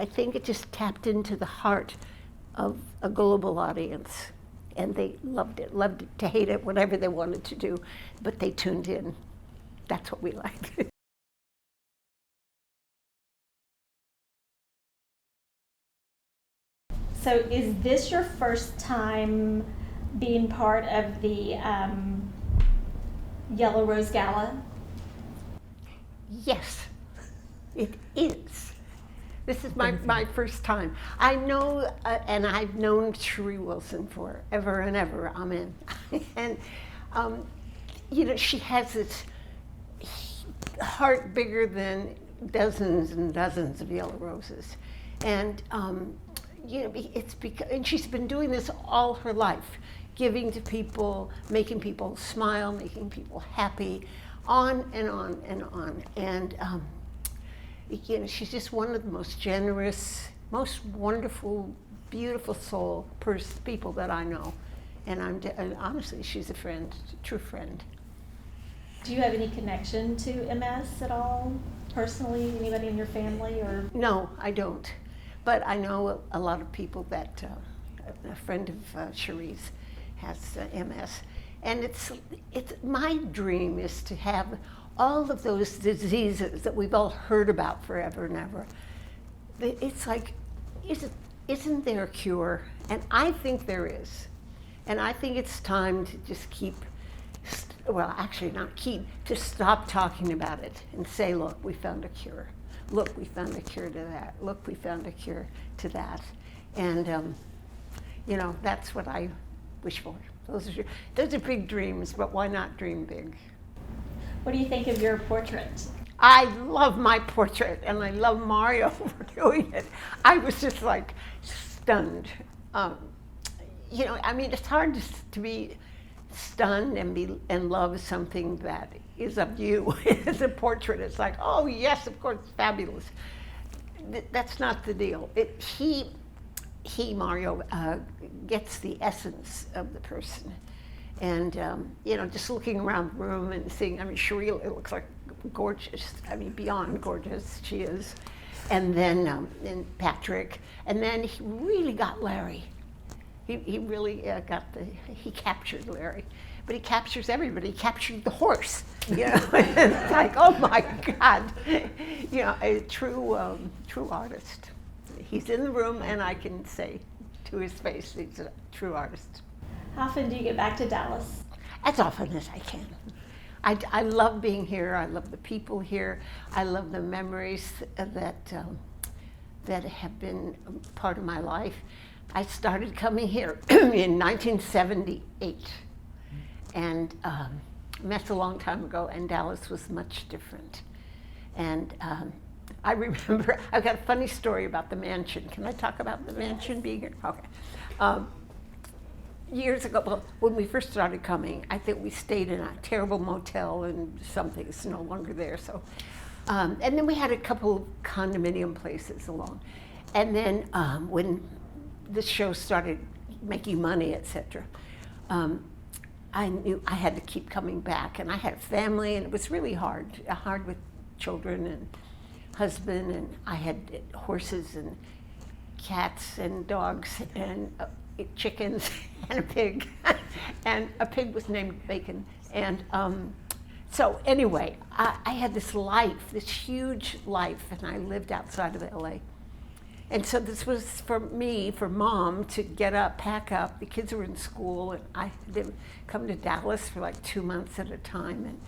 I think it just tapped into the heart of a global audience. And they loved it to hate it, whatever they wanted to do, but they tuned in. That's what we like. So is this your first time being part of the Yellow Rose Gala? Yes, it is. This is my first time. I know, and I've known Cherie Wilson forever and ever. Amen. And, she has this heart bigger than dozens and dozens of yellow roses. And, it's because, and she's been doing this all her life, giving to people, making people smile, making people happy, on and on and on. And, she's just one of the most generous, most wonderful, beautiful soul people that I know. And honestly, she's a friend, a true friend. Do you have any connection to MS at all, personally? Anybody in your family or? No, I don't. But I know a lot of people that, a friend of Cherie's has MS. And it's my dream is to have all of those diseases that we've all heard about forever and ever. It's like, isn't there a cure? And I think there is. And I think it's time to just to stop talking about it and say, look, we found a cure. Look, we found a cure to that. Look, we found a cure to that. And, that's what I wish for. Those are big dreams, but why not dream big? What do you think of your portrait? I love my portrait, and I love Mario for doing it. I was just like stunned. It's hard to be stunned and love something that is of you. It's a portrait. It's like, oh yes, of course, fabulous. That's not the deal. Mario, gets the essence of the person. And, just looking around the room and seeing, Cherie, it looks like gorgeous. Beyond gorgeous she is. And then and Patrick. And then he really got Larry. He really he captured Larry. But he captures everybody. He captured the horse. It's like, oh my God. A true artist. He's in the room, and I can say to his face, he's a true artist. How often do you get back to Dallas? As often as I can. I love being here. I love the people here. I love the memories that have been part of my life. I started coming here in 1978, and that's a long time ago, and Dallas was much different. And I remember, I've got a funny story about the mansion. Can I talk about the mansion being here? Okay. Years ago, when we first started coming, I think we stayed in a terrible motel and something is no longer there. So, and then we had a couple condominium places along. And then when the show started making money, etc., I knew I had to keep coming back. And I had a family, and it was really hard with children and husband, and I had horses and cats and dogs and chickens and a pig. And a pig was named Bacon. And so anyway, I had this life, this huge life, and I lived outside of LA. And so this was for me, for Mom, to get up, pack up. The kids were in school, and I had come to Dallas for like 2 months at a time.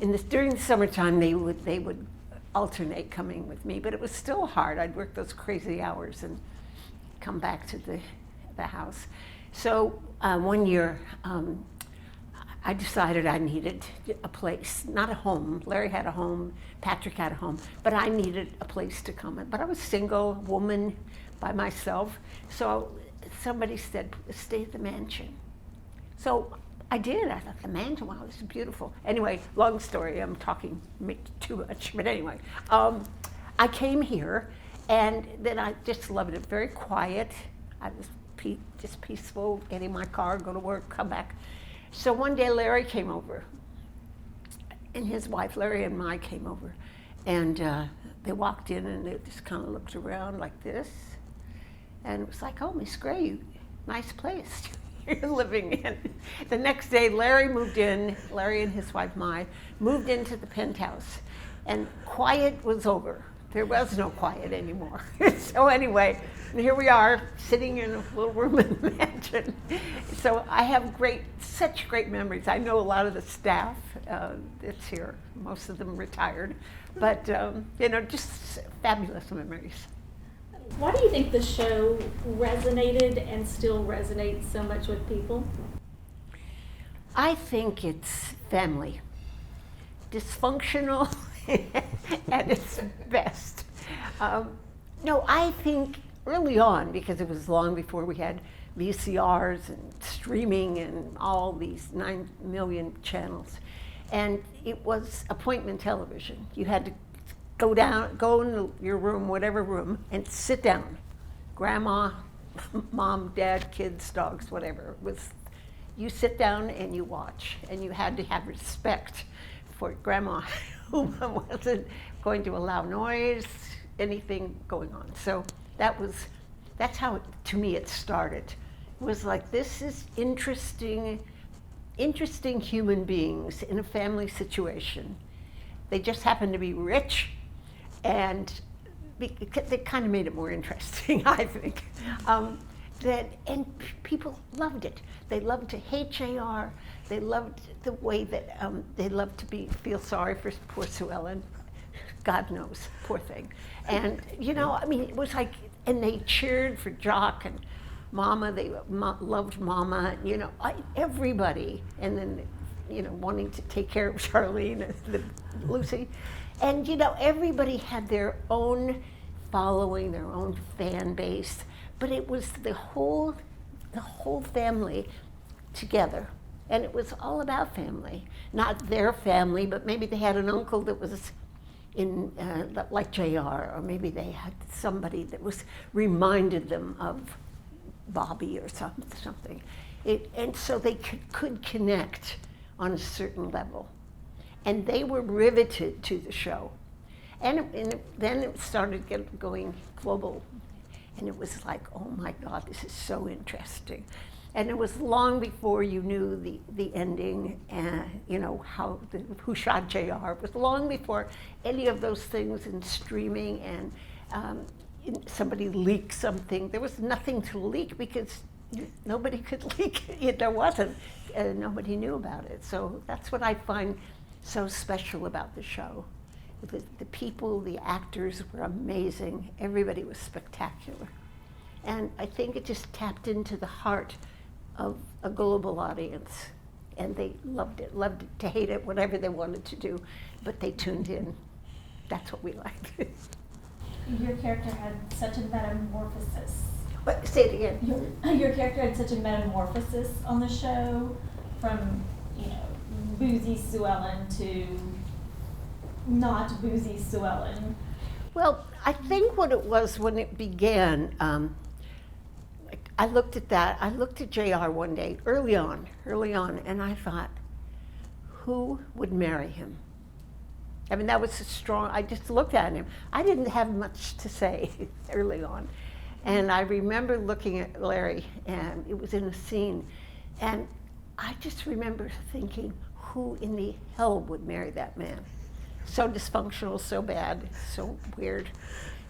And during the summertime, they would alternate coming with me, but it was still hard. I'd work those crazy hours and come back to the house. So one year, I decided I needed a place, not a home. Larry had a home, Patrick had a home, but I needed a place to come in. But I was single, woman, by myself. So somebody said, stay at the mansion. So I did. I thought, the mansion, wow, this is beautiful. Anyway, long story, I'm talking too much, but anyway. I came here, and then I just loved it. Very quiet. I was just peaceful, get in my car, go to work, come back. So one day Larry came over, and his wife, Larry and Mai, came over. And they walked in and they just kind of looked around like this. And it was like, oh, Miss Gray, nice place you're living in. The next day, Larry and his wife, Mai, moved into the penthouse. And quiet was over. There was no quiet anymore. So anyway, here we are, sitting in a little room in the mansion. So I have such great memories. I know a lot of the staff that's here. Most of them retired. But, just fabulous memories. Why do you think the show resonated and still resonates so much with people? I think it's family. Dysfunctional at its best. No, I think early on, because it was long before we had VCRs and streaming and all these 9 million channels, and it was appointment television. You had to go in your room, whatever room, and sit down. Grandma, mom, dad, kids, dogs, whatever. You sit down and you watch, and you had to have respect for grandma, who wasn't going to allow noise, anything going on. So that's how, to me, it started. It was like, this is interesting human beings in a family situation. They just happen to be rich, and they kind of made it more interesting, I think. And people loved it. They loved to hate JR. They loved the way that they loved to feel sorry for poor Sue Ellen. God knows, poor thing. And it was like, and they cheered for Jock and Mama. They loved Mama. Everybody. And then, wanting to take care of Charlene and Lucy. And everybody had their own following, their own fan base. But it was the whole family together. And it was all about family. Not their family, but maybe they had an uncle that was in, like JR, or maybe they had somebody that reminded them of Bobby or something. And so they could connect on a certain level. And they were riveted to the show. And then it started going global. And it was like, oh my God, this is so interesting. And it was long before you knew the ending and, who shot JR. It was long before any of those things in streaming and somebody leaked something. There was nothing to leak because nobody could leak it. There wasn't. Nobody knew about it. So that's what I find so special about the show. The people, the actors were amazing. Everybody was spectacular. And I think it just tapped into the heart of a global audience. And they loved it to hate it, whatever they wanted to do. But they tuned in. That's what we liked. Your character had such a metamorphosis. What? Say it again. Your character had such a metamorphosis on the show, from boozy Sue Ellen to not boozy Sue Ellen. Well, I think what it was when it began, I looked at that. I looked at JR one day, early on, and I thought, who would marry him? I mean, that was I just looked at him. I didn't have much to say early on. And I remember looking at Larry, and it was in a scene, and I just remember thinking, who in the hell would marry that man? So dysfunctional, so bad, so weird.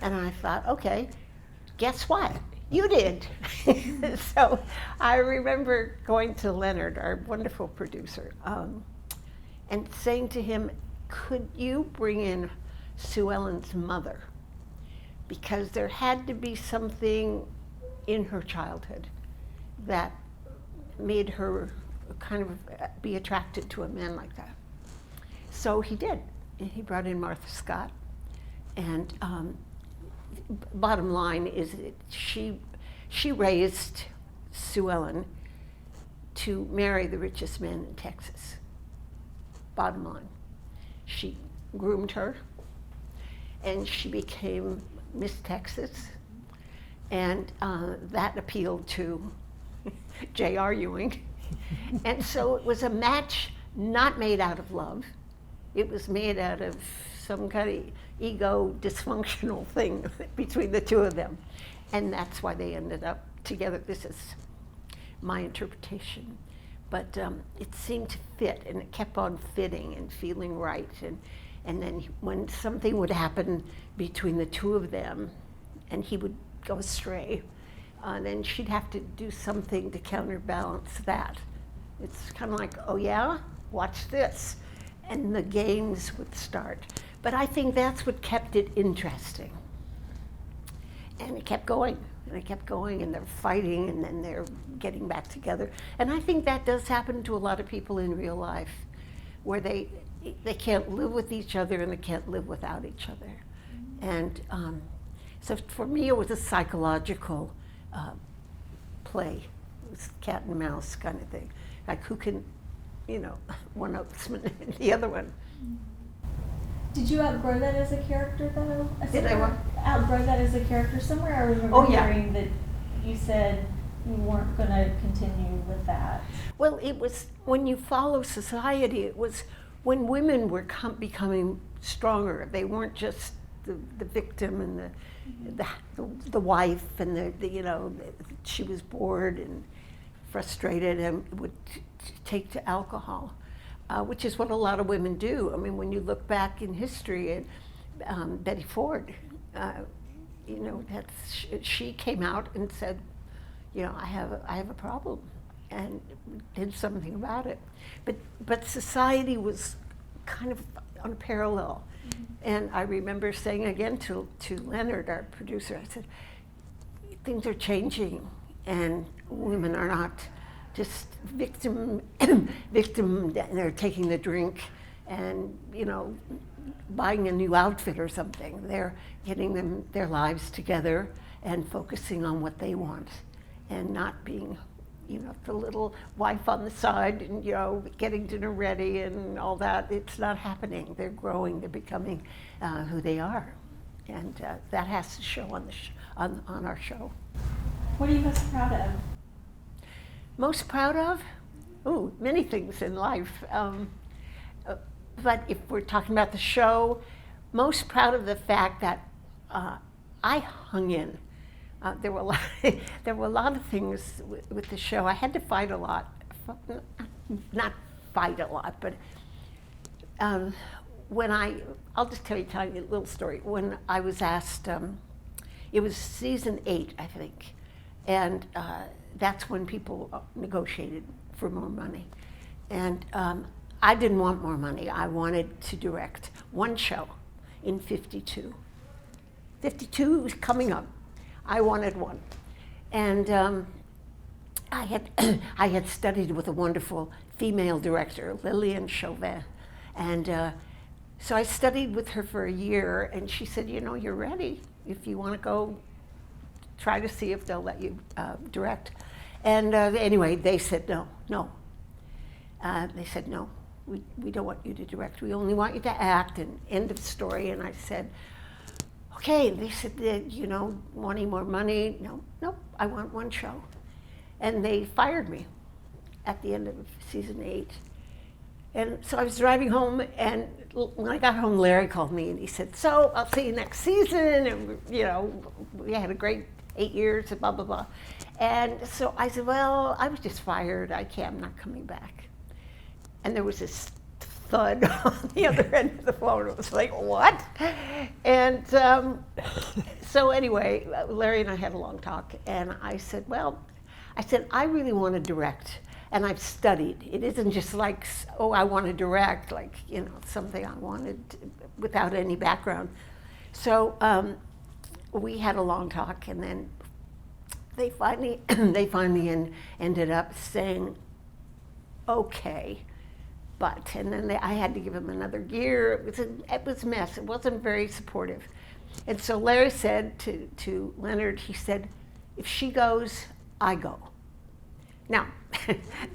And I thought, okay, guess what? You did. So I remember going to Leonard, our wonderful producer, and saying to him, could you bring in Sue Ellen's mother? Because there had to be something in her childhood that made her kind of be attracted to a man like that. So he did. He brought in Martha Scott. And bottom line is that she raised Sue Ellen to marry the richest man in Texas. Bottom line. She groomed her, and she became Miss Texas, and that appealed to J.R. Ewing. And so it was a match not made out of love. It was made out of some kind of ego dysfunctional thing between the two of them. And that's why they ended up together. This is my interpretation. But it seemed to fit, and it kept on fitting and feeling right. And then when something would happen between the two of them, and he would go astray, then she'd have to do something to counterbalance that. It's kind of like, oh yeah, watch this. And the games would start. But I think that's what kept it interesting. And it kept going, and it kept going, and they're fighting, and then they're getting back together. And I think that does happen to a lot of people in real life, where they can't live with each other and they can't live without each other. And so for me, it was a psychological play. It was cat and mouse kind of thing. Like who can, one ups the other one. Did you outgrow that as a character, though? Did I what? Outgrow that as a character somewhere? I remember hearing that you said you weren't going to continue with that. Well, it was, when you follow society, it was when women were becoming stronger. They weren't just the victim and the wife, and she was bored and frustrated and would take to alcohol. Which is what a lot of women do. I mean, when you look back in history, and Betty Ford, she came out and said, I have a problem, and did something about it. But society was kind of on a parallel. Mm-hmm. And I remember saying again to Leonard, our producer, I said, things are changing, and women are not just victim, they're taking the drink and, buying a new outfit or something. They're getting their lives together and focusing on what they want, and not being, the little wife on the side and, getting dinner ready and all that. It's not happening. They're growing, they're becoming who they are. And that has to show on our show. What are you most proud of? Most proud of? Ooh, many things in life. But if we're talking about the show, most proud of the fact that I hung in. There were a lot of things with the show. I had to fight a lot. Not fight a lot, but I'll just tell you a tiny little story. When I was asked, it was season 8, I think, and that's when people negotiated for more money. And I didn't want more money. I wanted to direct one show in 52. 52 was coming up. I wanted one. And I had studied with a wonderful female director, Lillian Chauvin. And so I studied with her for a year, and she said, you're ready. If you want to go, try to see if they'll let you direct. And anyway, they said no. They said, no, we don't want you to direct. We only want you to act, and end of story. And I said, okay. And they said, want any more money? No, I want one show. And they fired me at the end of season 8. And so I was driving home, and when I got home, Larry called me, and he said, so I'll see you next season. And, we had a great 8 years, and blah, blah, blah. And so I said, well, I was just fired. I'm not coming back. And there was this thud on the other end of the phone. It was like, what? And so anyway, Larry and I had a long talk, and I said, I really want to direct, and I've studied. It isn't just like, I want to direct, like, something I wanted without any background. So we had a long talk, and then they finally ended up saying, okay. And then I had to give him another year. It was a mess. It wasn't very supportive. And so Larry said to Leonard, he said, if she goes, I go. Now,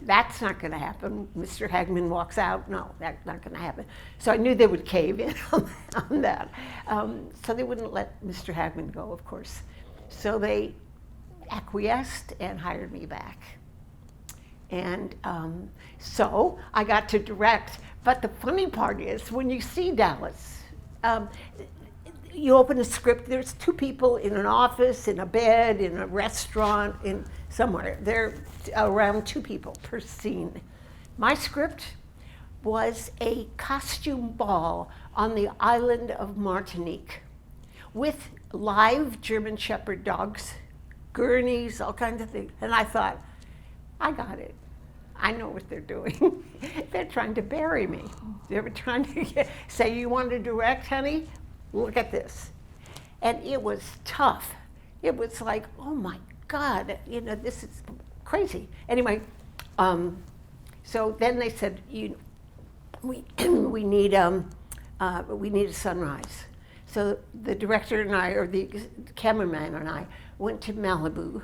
that's not going to happen. Mr. Hagman walks out. No, that's not going to happen. So I knew they would cave in on that. So they wouldn't let Mr. Hagman go, of course. So they acquiesced and hired me back. And so I got to direct. But the funny part is, when you see Dallas, you open a script, there's two people in an office, in a bed, in a restaurant, in somewhere. There are around two people per scene. My script was a costume ball on the island of Martinique with live German Shepherd dogs, gurneys, all kinds of things. And I thought, I got it. I know what they're doing. They're trying to bury me. They were trying to say, you want to direct, honey? Look at this. And it was tough. It was like, oh my God, this is crazy. Anyway, so then they said, we need a sunrise. So the director and I, or the cameraman and I, went to Malibu,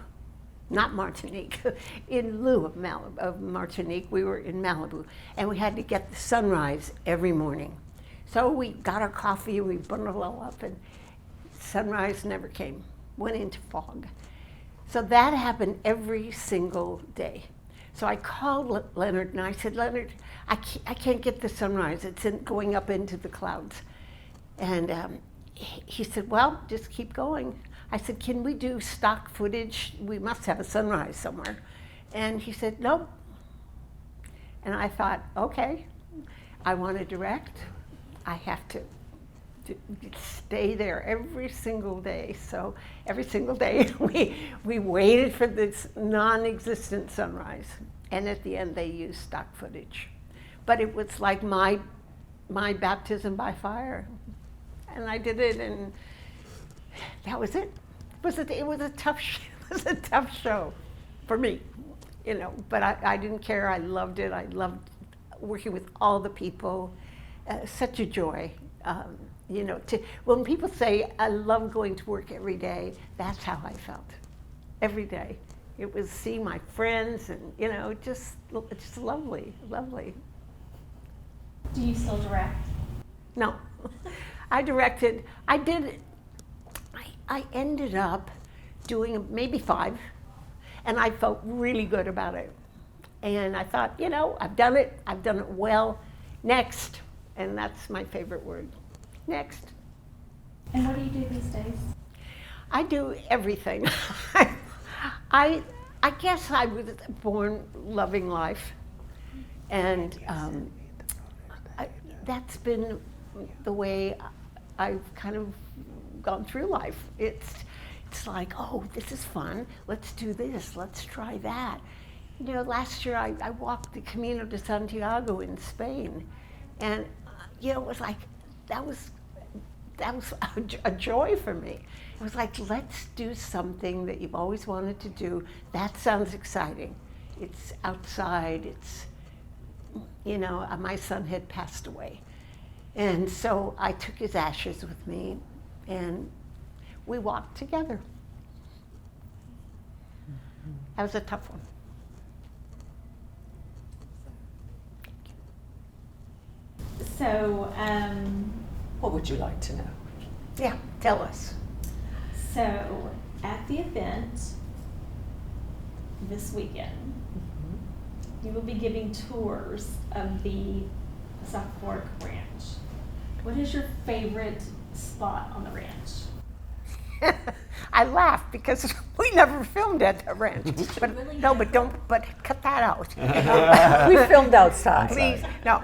not Martinique. In lieu of Martinique, we were in Malibu, and we had to get the sunrise every morning. So we got our coffee, we bundled it all up, and sunrise never came, went into fog. So that happened every single day. So I called Leonard and I said, Leonard, I can't get the sunrise. It's going up into the clouds. And he said, well, just keep going. I said, can we do stock footage? We must have a sunrise somewhere. And he said, nope. And I thought, okay, I want to direct. I have to stay there every single day. So every single day we waited for this non-existent sunrise. And at the end they used stock footage. But it was like my baptism by fire. And I did it, and that was it. It was a tough show for me, but I didn't care. I loved it. I loved working with all the people. Such a joy. When people say, I love going to work every day, that's how I felt every day. It was seeing my friends and, just lovely, lovely. Do you still direct? No. I ended up doing maybe 5, and I felt really good about it. And I thought, I've done it well. Next. And that's my favorite word. Next. And what do you do these days? I do everything. I guess I was born loving life, and that's been the way I've kind of gone through life. It's like, oh, this is fun. Let's do this. Let's try that. Last year I walked the Camino de Santiago in Spain, and it was like that was a joy for me. It was like, let's do something that you've always wanted to do. That sounds exciting. It's outside. It's my son had passed away, and so I took his ashes with me, and we walked together. That was a tough one. So, what would you like to know? Yeah, tell us. So, at the event this weekend, you will be giving tours of the South Fork Ranch. What is your favorite spot on the ranch? I laugh because we never filmed at the ranch. But cut that out. We filmed outside. Please, no.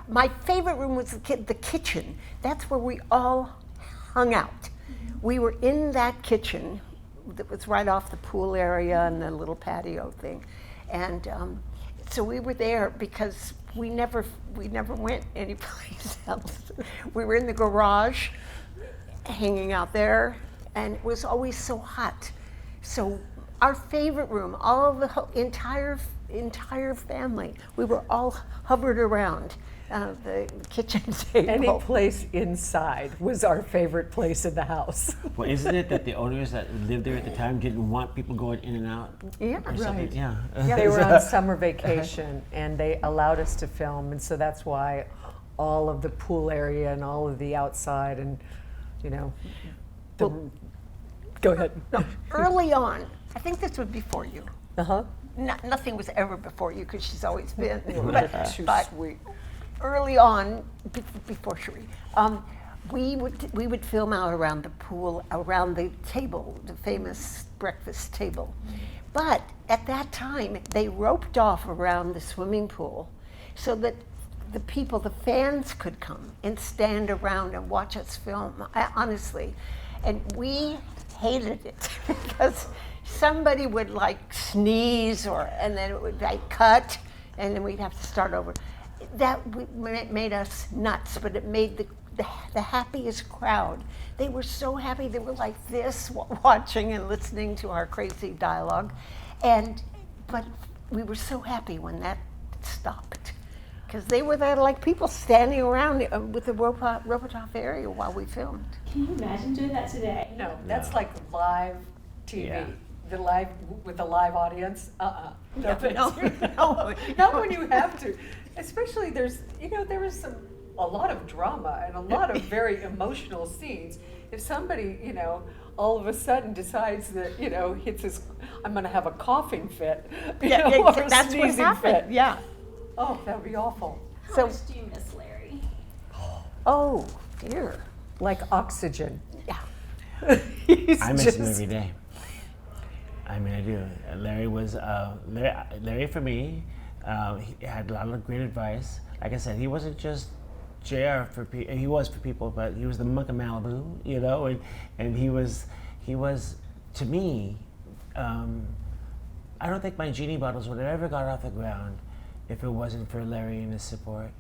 My favorite room was the kitchen. That's where we all hung out. We were in that kitchen that was right off the pool area and the little patio thing. And so we were there because we never went anyplace else. We were in the garage, hanging out there, and it was always so hot. So our favorite room, all of the entire family, we were all hovered around the kitchen table. Any place inside was our favorite place in the house. Well, isn't it that the owners that lived there at the time didn't want people going in and out? Yeah, Or something? right. Yeah. They were on summer vacation, and they allowed us to film, and so that's why all of the pool area and all of the outside and, go ahead. No, early on, I think this was before you. Uh-huh. Nothing was ever before you because she's always been. Too but sweet. early on, before Cherie, we would film out around the pool, around the table, the famous breakfast table. But at that time, they roped off around the swimming pool so that the people, the fans, could come and stand around and watch us film, honestly. And we hated it because somebody would like sneeze and then it would like cut and then we'd have to start over. That made us nuts, but it made the happiest crowd. They were so happy. They were like this, watching and listening to our crazy dialogue. But we were so happy when that stopped, because they were there like people standing around with the roped off area while we filmed. Can you imagine doing that today? No, that's like live TV. Yeah. With a live audience. No, No, thanks. no. Not when you have to. Especially there was a lot of drama and a lot of very emotional scenes. If somebody, all of a sudden decides that, hits his, I'm going to have a coughing fit, or a That's what sneezing happened. fit. Yeah. Oh, that would be awful. How much do you miss Larry? Oh dear. Like oxygen. Yeah. He's I miss just, him every day. I mean, I do. Larry was Larry for me. He had a lot of great advice. Like I said, he wasn't just JR for people. He was for people, but he was the monk of Malibu, and he was to me. I don't think my genie bottles would have ever got off the ground if it wasn't for Larry and his support.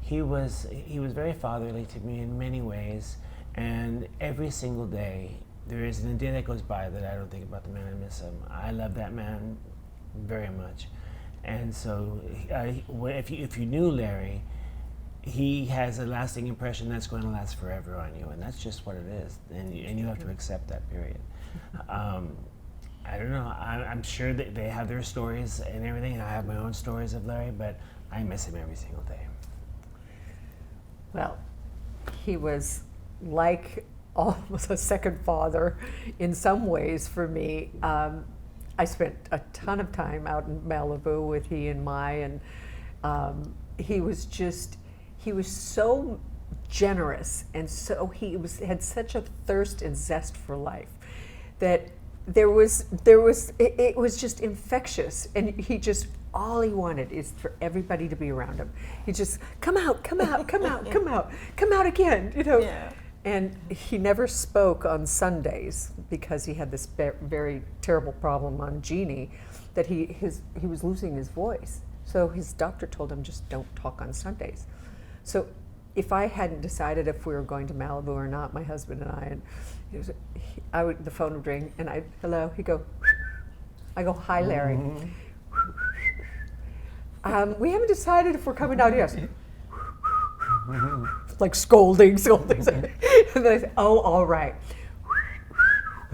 He was very fatherly to me in many ways, and every single day there isn't a day that goes by that I don't think about the man and miss him. I love that man very much, and so if you knew Larry, he has a lasting impression that's going to last forever on you, and that's just what it is, and you have to accept that, period. I don't know. I'm sure that they have their stories and everything, and I have my own stories of Larry, but I miss him every single day. well, he was like almost a second father in some ways for me. I spent a ton of time out in Malibu with he and Mai, and he was so generous, and so had such a thirst and zest for life that it was just infectious, and all he wanted is for everybody to be around him. He just come out again, Yeah. And he never spoke on Sundays because he had this very terrible problem on Jeannie, that he was losing his voice. So his doctor told him, just don't talk on Sundays. So if I hadn't decided if we were going to Malibu or not, my husband and the phone would ring, and hello, he'd go, I go, hi, Larry. We haven't decided if we're coming out here. Like scolding. And then I say, oh, all right.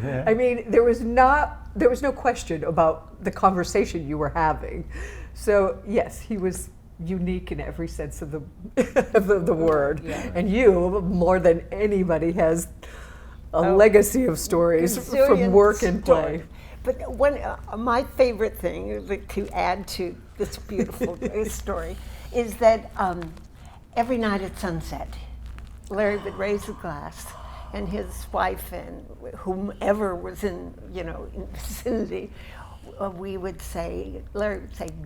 Yeah. I mean, there was no question about the conversation you were having. So yes, he was unique in every sense of the word. Yeah. And you, more than anybody, has a legacy of stories from Gazillion work and play. stories. But my favorite thing to add to this beautiful story is that every night at sunset, Larry would raise a glass, and his wife and whomever was in the vicinity, Larry would say,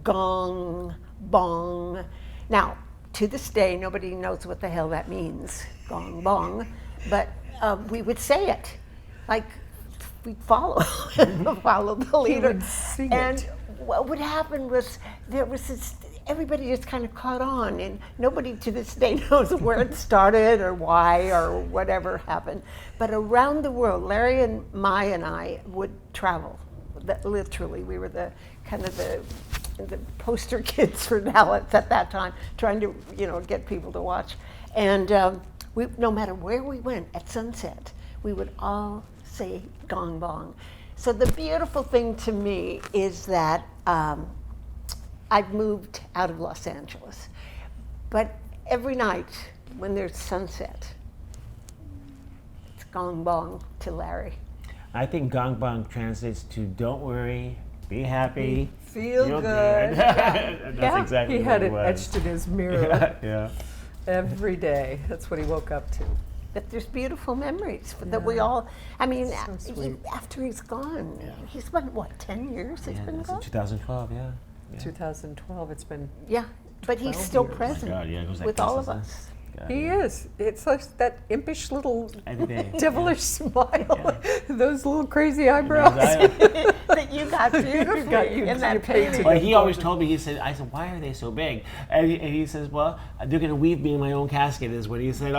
gong, bong. Now, to this day, nobody knows what the hell that means, gong, bong, but we would say it, like we'd follow the leader. would sing and it. what would happen was there was this, everybody just kind of caught on, and nobody to this day knows where it started or why or whatever happened. But around the world, Larry and Mai and I would travel. Literally, we were the poster kids for Dallas at that time, trying to get people to watch. And no matter where we went at sunset, we would all say gong bong. So the beautiful thing to me is that I've moved out of Los Angeles, but every night when there's sunset, it's gong bong to Larry. I think gong bong translates to don't worry, be happy, Feel good. That's Yeah, exactly he what had it it was. etched in his mirror Yeah. every day. That's what he woke up to. that there's beautiful memories that we all, I mean, So sweet. after he's gone, he's been, what, 10 years he's been That's gone? in 2012, yeah. 2012. It's been. Yeah, but he's 12 still years. present God, yeah, it goes like with this, all of isn't it? us. God, He yeah. is. It's like that impish little Every day. devilish smile, those little crazy I- eyebrows. That you got beautifully in that you painted painting. Well, he always told me, I said, why are they so big? And he says, well, they're going to weave me in my own casket, is what he said.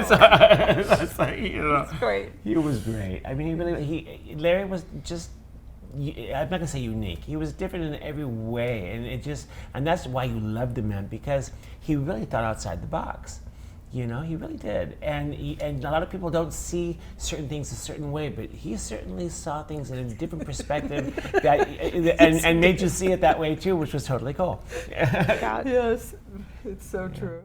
So, that's like, you know, Great. he was great. I mean, Larry was just, I'm not going to say unique. He was different in every way. And that's why you loved the man, because he really thought outside the box. You know, he really did. And a lot of people don't see certain things a certain way, but he certainly saw things in a different perspective and made you see it that way too, which was totally cool. Yes, it's so true.